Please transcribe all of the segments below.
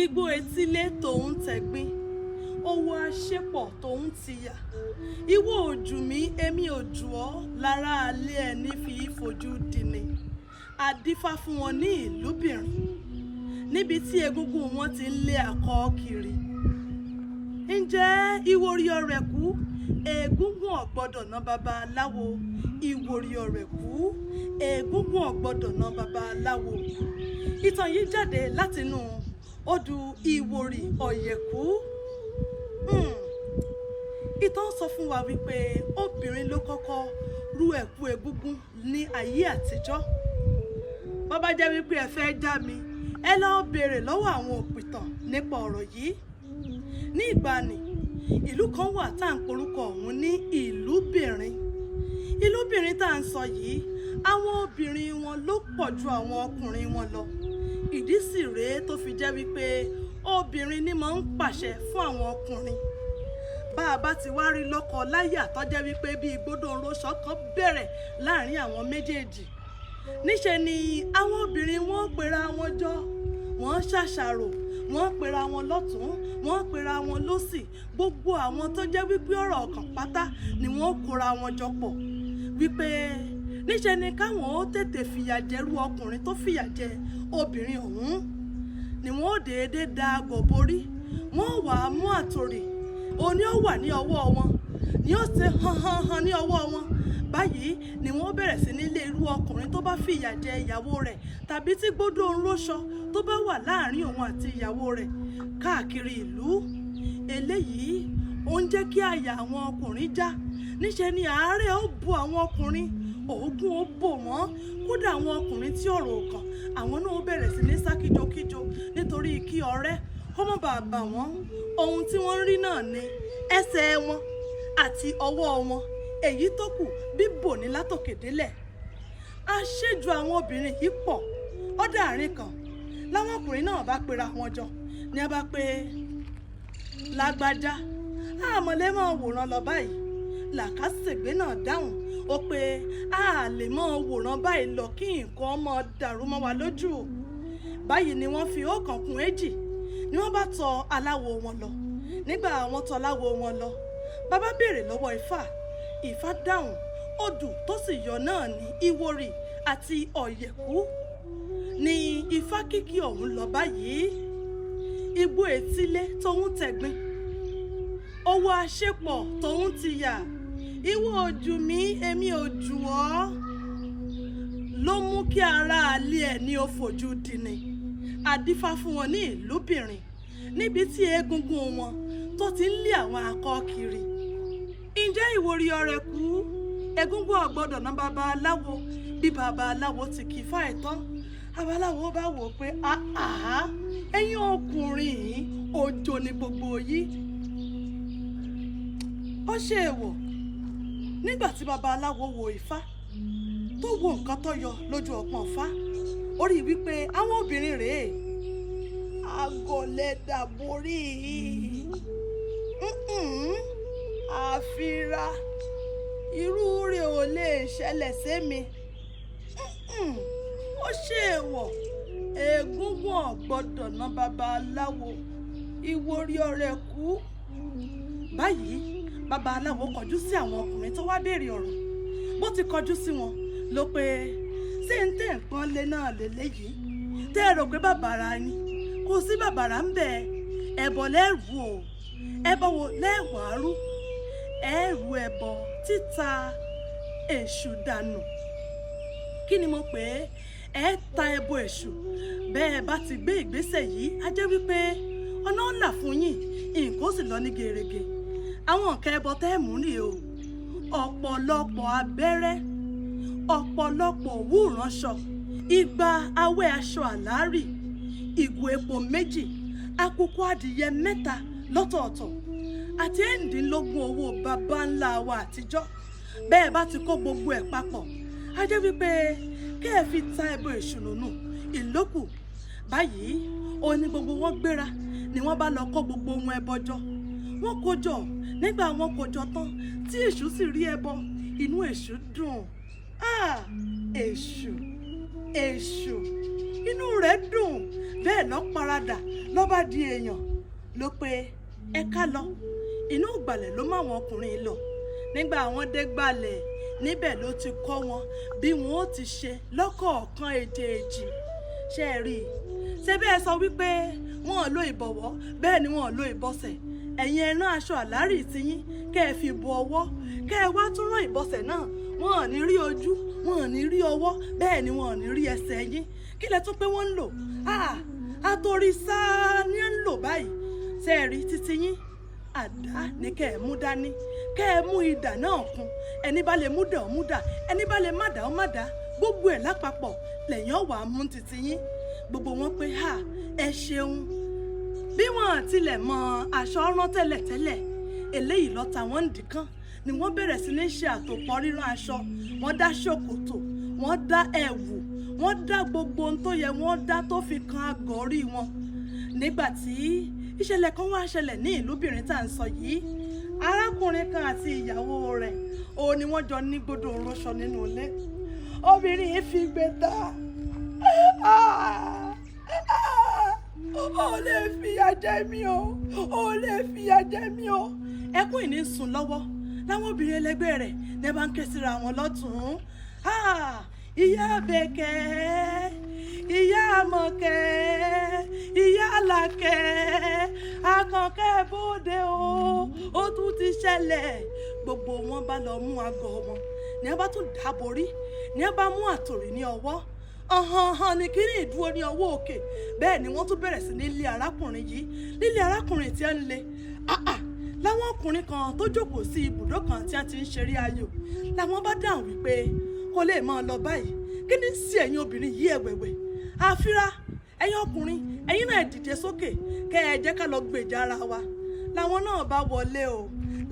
Igbó etílé tòhun gbin, owó àṣepọ tòhun tìyà. Ìwọ ojú mi èmi ojú ọ, lára alẹ́ ẹni fi fojú dini. Dífá fún wọn ní Ìlúbìnrin, níbi tí egúngún wọn ti ń lé akọ kiri. Ǹjẹ Ìwòrì ọrẹ kú, egúngún ò gbọ́dọ̀ ná Babaláwo. Ìwòrì ọrẹ kú, egúngún ò gbọ́dọ̀ ná Babaláwo. Ìtàn yìí jáde látinú Odù Ìwòrì Ọ̀yẹ̀kú. Ìtàn sọ fún wa wípé obìnrin ló kọ́kọ́ rú ẹ̀kú egúngún ní ayé àtijọ́. Bàbá jẹ́ wípé ẹ fẹ́ já mi, ẹ lọ béèrè lọ́wọ́ àwọn òpìtàn nípa ọ̀rọ̀ yìí. Ní ìgbàanì, ìlú kan wà tá à ń porúkọ ọ̀hún ní Ìlúbìnrin. Ìlúbìnrin tá à ń sọ yìí, àwọn obìnrin wọn ló pọ̀ ju àwọn ọkùnrin wọn lọ. Ìdí sì rèé tó fi jẹ́ wípé obìnrin ni máa ń pàṣẹ fún àwọn ọkùnrin. Bá a bá ti wá rí lọ́kọ láyà tó jẹ́ wípé bí gbódòǹroṣọ kan bẹ̀rẹ̀ láàrin àwọn méjèèjì. Níṣe ni àwọn obìnrin wọn pera wọn jọ, wọ́n ṣàṣàrò, wọ́n pera wọn lọ́tún, wọ́n pera wọn lósì. Gbogbo àwọn tó jẹ́ wípé ọ̀rọ̀ ọkàn pátá ni wọ́n kóra wọn jọ pọ̀. Wípé níṣe ni káwọn ó tètè fìyà jẹrú ọkùnrin tó fìyà jẹ obìnrin ọ̀hún. Ni wọ́n ó déédéé da àgọ̀ borí, wọ́n wàá mú àtòrì, òní ó wà ní ọwọ́ wọn, ni ó ṣe han ní ọwọ́ wọn. Báyìí ni wọ́n bẹ̀rẹ̀ sí nílé irú ọkùnrin tó bá fìyà jẹ ìyàwó rẹ̀, tàbí tí gbódòǹroṣọ tó bá wà láàrin òun àti ìyàwó rẹ̀ káàkiri ìlú. Eléyìí ó ń jẹ́ kí àyà àwọn ọkùnrin já. Níṣe ni àárẹ̀ ó bo àwọn ọkùnrin, òógùn ó bò wọ́n. Kódà àwọn ọkùnrin tí ọ̀rọ̀ ò kàn, àwọn náà ó bẹ̀rẹ̀ sí ní sá kíjokíjo nítorí kí ọ̀rẹ́ kó má bàa bà wọ́n. Ohun tí wọ́n rí náà ni ẹsẹ̀ wọn àti ọwọ́ wọn, èyí tó kù bíbò ní látòkè délẹ̀. Àṣejù àwọn obìnrin yìí pọ̀. Ọ̀dà àárín kan láwọn ọkùnrin náà bá pera wọn jọ, ní a bá pé lágbájá àmọ̀lẹ́ máa wòran lọ báyìí. Làkàṣègbè náà dáhùn ó pé a lè máa wòran báyìí lọ kí nǹkan máa dàrú mọ́ wa lójú. Báyìí ni wọ́n fi ọ̀kan kún èjì, ni wọ́n bá tọ aláwo wọn lọ. Nígbà wọ́n tọ aláwo wọn lọ, bàbá béèrè lọ́wọ́ Ifá. Ifá dáhùn, odù tó sì yọ náà ní Ìwòrì àti Ọ̀yẹ̀kú. Ni Ifá kíkí ọ̀hún lọ báyìí. Igbó etílé tòhun gbin, owó àṣepọ tòhun tìyà. Ìwọ ojú mi èmi ojú ọ, ló mú kí ara alẹ́ ẹ̀ ní ó fojú dini. Dífá fún wọn ní Ìlúbìnrin, níbi tí egúngún wọn tó ti ń lé àwọn akọ kiri. Ǹjẹ Ìwòrì ọrẹ kú, egúngún ò gbọ́dọ̀ ná Babaláwo. Bí Babaláwo ti kì í fà ẹ̀tàn, Babaláwo bá wò ó pé ẹ̀yin ọkùnrin yìí òjò ni gbogbo yìí. Ó ṣe èèwọ̀ nígbà tí Babaláwo wo Ifá, tó wo nǹkan tó yọ lójú ọpọ́n Ifá, ó rí wípé àwọn obìnrin rèé àgọ̀lẹ̀ dàborí àfira irú rẹ̀ ò lè ṣẹlẹ̀ sẹ́mi. Ó ṣe èèwọ̀, egúngún ò gbọ́dọ̀ ná Babaláwo. Ìwòrì ọrẹ kú. Báyìí Babaláwo kọjú sí àwọn ọkùnrin tó wá béèrè ọ̀rọ̀. Bó ti kọjú sí wọn ló pé ṣé ń tẹ̀ nǹkan lé náà lélẹ́yìí, tẹ́ ẹ rò pé bàbàrà ni? Kò sí bàbàrà ń bẹ. Ẹbọ lẹ́rù o, ẹbọ wo lẹ́wàá rú? Ẹrù ẹbọ títa èṣù dànù. Kí ni mo pè é? Ẹ ta ẹbọ èṣù. Bẹ́ẹ̀ bá ti gbé ìgbésẹ̀ yìí, á jẹ́ wípé ọ̀nà ọ̀là fún yín, nǹkan ó sì lọ ní gerege. Àwọn nǹkan ẹbọ tẹ́ ẹ̀ mú nìyí o. Ọ̀pọ̀lọpọ̀ abẹ́rẹ́, ọ̀pọ̀lọpọ̀ òwú ìránṣọ, igba awẹ́ aṣọ àlárì, ìgò epo 2, àkùkọ adìyẹ 3 lọ́tọ̀ọ̀tọ̀, àti ẹ̀ǹdínlógún owó baba ńlá wa àtijọ́. Bẹ́ẹ̀ bá ti kó gbogbo ẹ̀ papọ̀, á jẹ́ wípé kẹ́ ẹ fi ta ẹbọ èṣù nù ìlókù. Báyìí ó ní gbogbo wọn gbéra, ni wọ́n bá lọ kó gbogbo ohun ẹbọ jọ. Wọ́n kó jọ. Nígbà wọn kó jọ tán, tí èṣù sì rí ẹbọ, inú èṣù dùn. Èṣù inú rẹ̀ dùn. Bẹ́ẹ̀ lọ paradà ló bá di èèyàn ló pé ẹ ká lọ inú ìgbàlẹ̀ ló má wọn ọkùnrin lọ nígbà àwọn dé gbàlẹ̀ níbẹ̀ ló ti kọ́ wọn bí wọn ó ti ṣe lọ́kọ̀ọ̀kan èjèèjì ṣe é rí i ṣe bẹ́ẹ̀ sọ wípé wọn ò lo ìbọ̀wọ́ bẹ́ẹ̀ ni wọn ò lo ìbọ̀sẹ̀ ẹ̀yin ẹ rán aṣọ àlárì tiyín kẹ́ ẹ fi bo ọwọ́ kẹ́ ẹ wá tún rán ìbọ̀sẹ̀ náà wọn ò ní rí ojú wọn ò ní rí ọwọ́ bẹ́ẹ̀ ni wọn ò ní rí ẹsẹ̀ yín kí lẹ tún pé wọ́n ń lò àtòrí sáà ni ń lò báyìí ṣe é rí títí yín àdá ní kẹ́ ẹ mú dání kẹ́ ẹ mú idà náà kún ẹni bá lè mú dà ó mú dà ẹni bá lè má dà ó má dà gbogbo ẹ̀ lápapọ̀ lẹ́yìn ọ̀wà mú títí yín gbogbo wọn pé ẹ ṣeun bí wọn tilẹ̀ mọ aṣọ rán tẹ́lẹ̀tẹ́lẹ̀ eléyìí lọ́ta wọn ń dìkan ni wọ́n bẹ̀rẹ̀ sí ní ṣe àtòpọ̀ rírán aṣọ wọ́n dá ṣòkòtò wọ́n dá ẹ̀wù wọ́n dá gbogbo ohun tó yẹ wọ́n dá tó fi kan àgọ́rí wọn nígbà tí ìṣẹ̀lẹ̀ kan wá ṣẹlẹ̀ ní Ìlúbìnrin tá à ń sọ yìí arákùnrin kan àti ìyàwó rẹ̀ òun ni wọ́n jọ ní gbódò ránṣọ nínú ilé obìnrin yìí fi gbé ta ó lè fìyà jẹ mí o ó lè fìyà jẹ mí o ẹkún ìní sùn lọ́wọ́ láwọn obìnrin ẹlẹgbẹ́ rẹ̀ ní bá ń ké síra wọn lọ́tún ìyá Àbẹ̀kẹ́ ìyá Àmọ̀kẹ́ ìyá Àlàkẹ́ Àkànkẹ́ bóde ó tún ti ṣẹlẹ̀ gbogbo wọn bá lọ mú àgọ́ wọn ní a bá tún dáborí ní a bá mú àtòrí ní ọwọ́ ọ̀hàn ní kiri ìdúró ní ọwọ́ òkè bẹ́ẹ̀ ni wọ́n tún bẹ̀rẹ̀ sí ní lé arákùnrin yìí lílé arákùnrin tí a ń lé láwọn ọkùnrin kan tó jókòó sí ibùdó kan tí a ti ń ṣeré ayò làwọn bá dáhùn wípé kò lè máa lọ báyìí kí ni sí ẹ̀yin obìnrin yìí ẹ̀wẹ̀wẹ̀ àfírá ẹ̀yin ọkùnrin ẹ̀yin náà dìde sókè kẹ́ ẹ jẹ́ ká lọ gbèjà ara wa làwọn náà bá wọlé o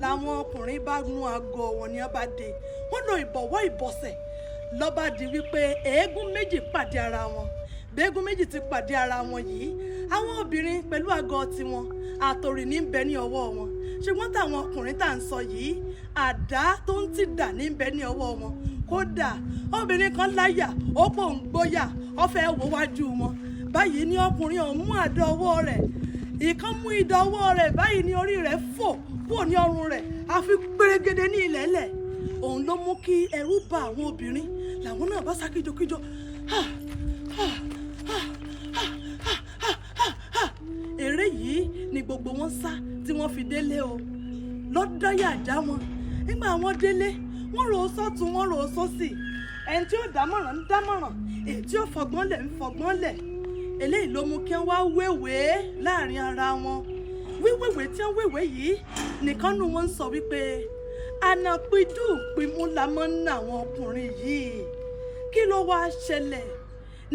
làwọn ọkùnrin bá mú àgọ́ wọn ní ọba dé wọ́n lo ìbọ̀wọ́ ìbọ̀sẹ̀ lọ́ba di wípé eégún méjì pàdé ara wọn béégún méjì ti pàdé ara wọn yìí àwọn obìnrin pẹ̀lú àgọ́ tiwọn àtòrì ní bẹ ní ọwọ́ wọn ṣùgbọ́n táwọn ọkùnrin tá à ń sọ yìí àdá tó ń ti dà ní bẹ ní ọwọ́ wọn kódà obìnrin kan láyà ó pò ń gbóyà ó fẹ́ wò wájú wọn báyìí ní ọkùnrin ọ̀hún mú àdá ọwọ́ rẹ̀ ìkan mú idà ọwọ́ rẹ̀ báyìí ní orí rẹ̀ fò kúrò ní ọrùn rẹ̀ àfi pérégedé ní ilẹ̀ẹ́lẹ̀ òun ló mú kí ẹ̀rù bà àwọn obìnrin làwọn náà bá sá kíjokíjo eré yìí ni gbogbo wọn sá tí wọ́n fi délé o lọ́dáyà já wọn nígbà wọn délé wọ́n rò ó sọ́tún wọ́n rò ó sósì ẹni tí ó dámọ̀ràn ń dámọ̀ràn èyí tí ó fọgbọ́n lẹ̀ ń fọgbọ́n lẹ̀ eléyìí ló mú kí wọ́n wá wéwèé láàrin ara wọn wíwèwèé tí wọ́n wéwèé yìí nìkan nù wọ́n ń sọ wípé ànàpídù pímú la máa ń ná àwọn ọkùnrin yìí kí ló wá ṣẹlẹ̀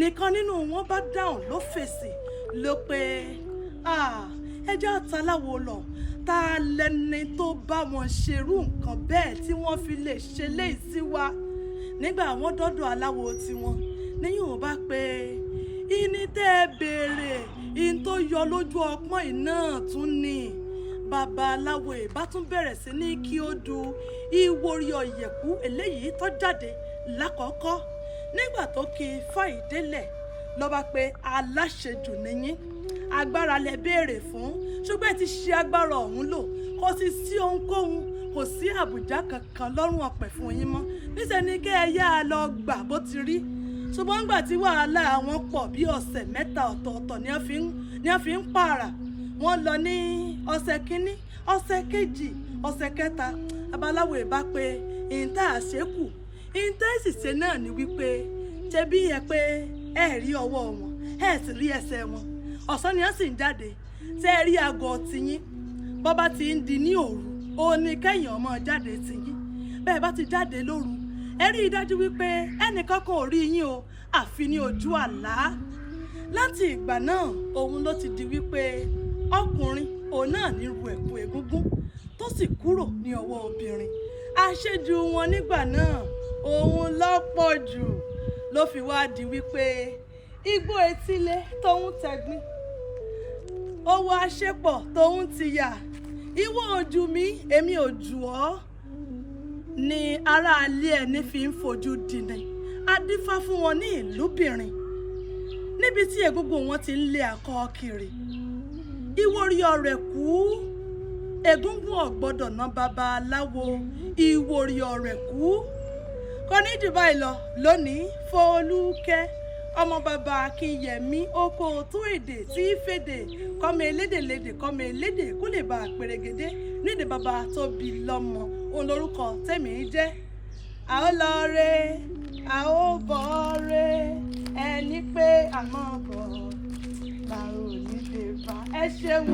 nìkan nínú wọn bá dáhùn ló fèsì ló pé ẹjọ́ àtàláwo lọ ta lẹni tó bá wọn ṣerú nǹkan bẹ́ẹ̀ tí wọ́n fi lè ṣe léyìí sí wa nígbà wọn dọ́dọ̀ aláwo tiwọn níyìn ò bá pé ìní tẹ́ ẹ béèrè ìní tó yọ lójú ọpọ́n iná tún ni Babaláwo ìbá tún bẹ̀rẹ̀ sí ní kí Odù Ìwòrì Ọ eléyìí tó jáde lákọ̀ọ́kọ́ nígbà tó kí fàìdélẹ̀ lọ́ba pé aláṣejù nìyín agbára lẹ béèrè fún ṣùgbọ́n ẹ ti ṣe agbára ọ̀hún lò kò sì sí ohunkóhun kò sí àbùjá kankan lọ́rùn ọ̀pẹ̀ fún yín mọ́ níṣẹ́ ni kẹ́ ẹ yá a lọ gbà bó ti rí ṣùgbọ́n nígbà tí wàhálà àwọn pọ̀ bí ọ̀sẹ̀ mẹ́ta ọ̀tọ̀ọ̀tọ̀ ni wọ́n fi ń pààrà wọ́n lọ ní ọ̀sẹ̀ kínní ọ̀sẹ̀ kejì ọ̀sẹ̀ kẹta Babaláwo ìbá pé ìǹtà àṣekù ìǹtà ìṣìṣẹ́ náà ni wípé ṣe bí yẹ pé ẹ rí ọwọ́ wọn ẹ sì rí ẹsẹ̀ wọn ọ̀sán ni wọ́n sì ń jáde ṣe é rí àgọ́ tiyín bọ́bá ti ń di ní òru òun ni kẹ́yìn ọmọ jáde tiyín bẹ́ẹ̀ bá ti jáde lóru ẹ rí i dájú wípé ẹnìkankan ò rí yín o àfi ní ojú àlá láti ìgbà náà òun ló ti di wípé ọkùnrin òun náà ní ru ẹ̀kú egúngún tó sì kúrò ní ọwọ́ obìnrin àṣejù wọn nígbà náà òun lọ́pọ̀ jù ló fi wá di wípé igbó etílé tòhun tẹ̀gbin owó àṣepọ tòhun ti yà ìwọ ojú mi èmi ò jù ọ́ ni aráalé ẹni fi ń fojú dìnnà adífá fún wọn ní Ìlúbìnrin níbi tí egúngún wọn ti ń lé akọ kiri. Ìwòrì ọ̀rẹ́ kú egúngún ọ̀gbọ́dọ̀ ná babaláwo. Ìwòrì ọ̀rẹ́ kú kò ní jù báyìí lọ lónìí. Fọlúkẹ́ ọmọ bàbá Akínyẹmí oko tó èdè tí fèdè kọ́mọ elédè lédè kọ́mọ elédè kó lè bá àpèrègèdè nídìí bàbá tó bí lọ́mọ òun lórúkọ tẹ̀mí jẹ́. A ó lọ re a ó bọ̀ re ẹni pé àmọ́ bọ̀ bá ò ní dé bá ẹ ṣeun.